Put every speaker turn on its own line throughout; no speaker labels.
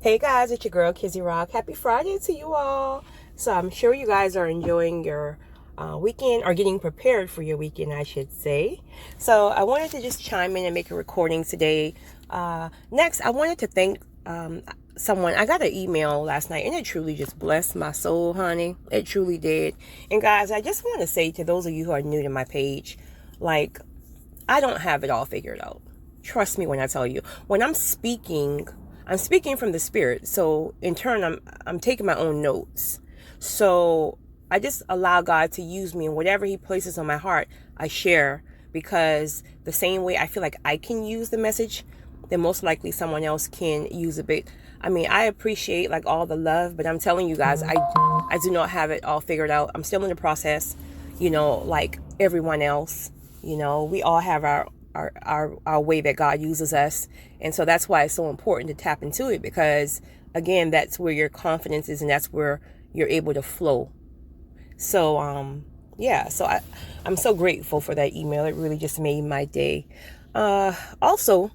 Hey guys, it's your girl Kizzy Rock. Happy Friday to you all. So I'm sure you guys are enjoying your weekend, or getting prepared for your weekend, I should say. So I wanted to just chime in and make a recording today. Next, I wanted to thank someone. I got an email last night and it truly just blessed my soul, honey. It truly did. And guys, I just want to say to those of you who are new to my page, like, I don't have it all figured out. Trust me when I tell you. When I'm speaking from the Spirit. So in turn, I'm taking my own notes. So I just allow God to use me, and whatever He places on my heart, I share, because the same way I feel like I can use the message, then most likely someone else can use a bit. I mean, I appreciate like all the love, but I'm telling you guys, I do not have it all figured out. I'm still in the process, like everyone else. We all have our way that God uses us. And so that's why it's so important to tap into it, because again, that's where your confidence is, and that's where you're able to flow. So, so I'm so grateful for that email. It really just made my day. Also,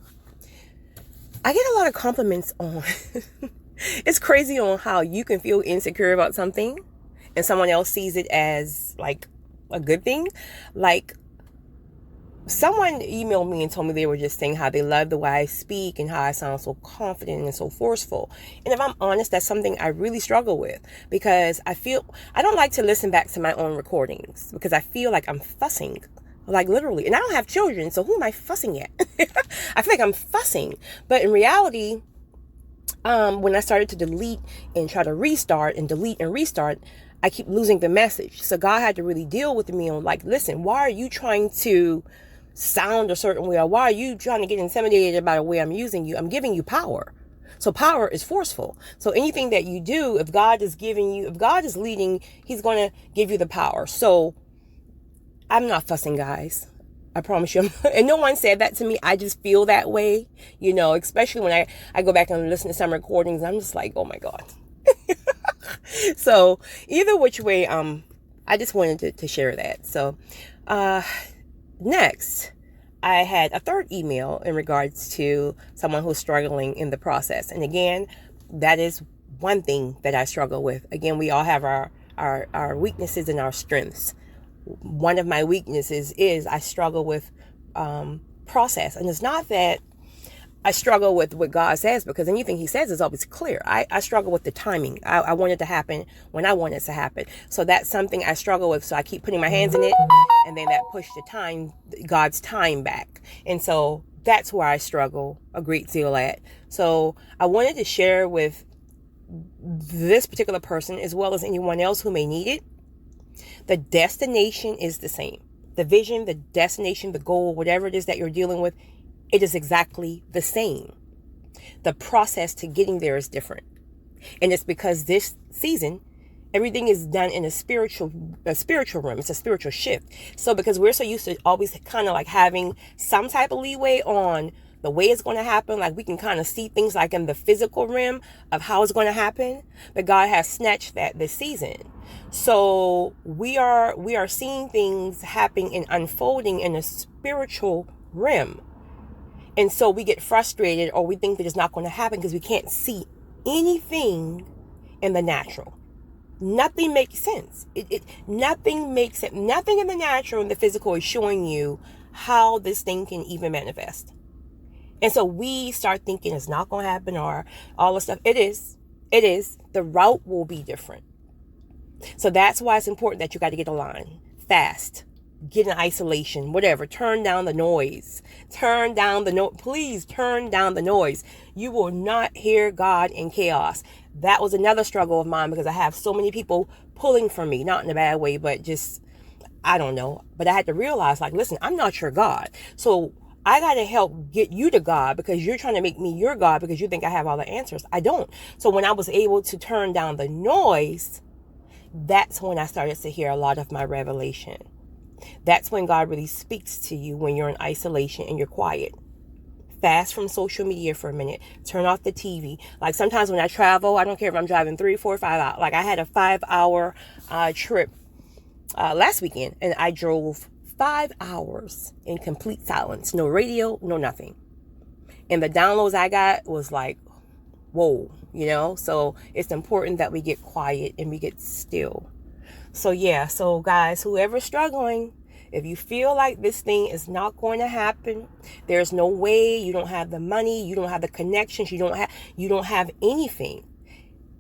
I get a lot of compliments on, it's crazy on how you can feel insecure about something and someone else sees it as like a good thing. Like, someone emailed me and told me they were just saying how they love the way I speak and how I sound so confident and so forceful. And if I'm honest, that's something I really struggle with, because I don't like to listen back to my own recordings, because I feel like I'm fussing, like literally. And I don't have children, so who am I fussing at? I feel like I'm fussing. But in reality, when I started to delete and try to restart and delete and restart, I keep losing the message. So God had to really deal with me on, like, listen, why are you trying to sound a certain way? Or why are you trying to get intimidated about the way I'm using you? I'm giving you power. So power is forceful. So anything that you do, if God is leading, He's going to give you the power. So I'm not fussing, guys. I promise you. And no one said that to me. I just feel that way, especially when I go back and listen to some recordings. I'm just like, oh my God. So either which way, I just wanted to share that. So, next, I had a third email in regards to someone who's struggling in the process. And again, that is one thing that I struggle with. Again, we all have our weaknesses and our strengths. One of my weaknesses is I struggle with process. And it's not that I struggle with what God says, because anything He says is always clear. I struggle with the timing. I want it to happen when I want it to happen. So that's something I struggle with. So I keep putting my hands in it, and then that pushed God's time back. And so that's where I struggle a great deal at. So I wanted to share with this particular person, as well as anyone else who may need it. The destination is the same. The vision, the destination, the goal, whatever it is that you're dealing with, it is exactly the same. The process to getting there is different. And it's because this season, everything is done in a spiritual realm. It's a spiritual shift. So because we're so used to always kind of like having some type of leeway on the way it's going to happen, like we can kind of see things like in the physical realm of how it's going to happen, but God has snatched that this season. So we are seeing things happening and unfolding in a spiritual realm. And so we get frustrated, or we think that it's not going to happen because we can't see anything in the natural. Nothing makes sense. Nothing makes sense. Nothing in the natural and the physical is showing you how this thing can even manifest. And so we start thinking it's not going to happen, or all this stuff. It is. The route will be different. So that's why it's important that you got to get aligned fast. Get in isolation, whatever. Turn down the noise. Please turn down the noise. You will not hear God in chaos. That was another struggle of mine, because I have so many people pulling for me, not in a bad way, but just, I don't know. But I had to realize, like, listen, I'm not your God. So I got to help get you to God, because you're trying to make me your God because you think I have all the answers. I don't. So when I was able to turn down the noise, that's when I started to hear a lot of my revelation. That's when God really speaks to you, when you're in isolation and you're quiet. Fast from social media for a minute. Turn off the TV. Like sometimes when I travel, I don't care if I'm driving 3, 4, 5 hours. Like I had a 5-hour trip last weekend, and I drove 5 hours in complete silence. No radio, no nothing. And the downloads I got was like, whoa, you know? So it's important that we get quiet and we get still. So yeah, so guys, whoever's struggling, if you feel like this thing is not going to happen, there's no way, you don't have the money, you don't have the connections, you don't have anything,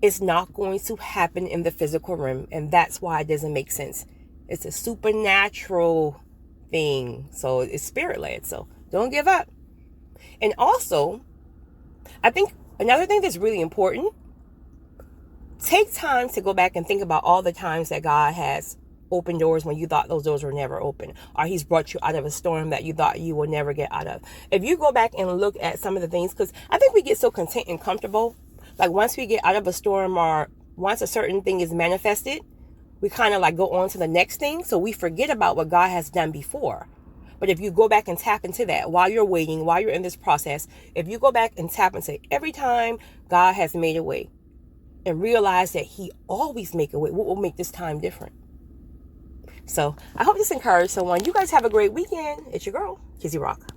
it's not going to happen in the physical realm. And that's why it doesn't make sense. It's a supernatural thing. So it's spirit-led. So don't give up. And also, I think another thing that's really important, take time to go back and think about all the times that God has opened doors when you thought those doors were never open, or he's brought you out of a storm that you thought you would never get out of. If you go back and look at some of the things, because I think we get so content and comfortable, like once we get out of a storm or once a certain thing is manifested, we kind of like go on to the next thing. So we forget about what God has done before. But if you go back and tap into that while you're waiting, while you're in this process, if you go back and tap into every time God has made a way and realize that he always make a way, what will make this time different? So I hope this encouraged someone. You guys have a great weekend. It's your girl, Kizzy Rock.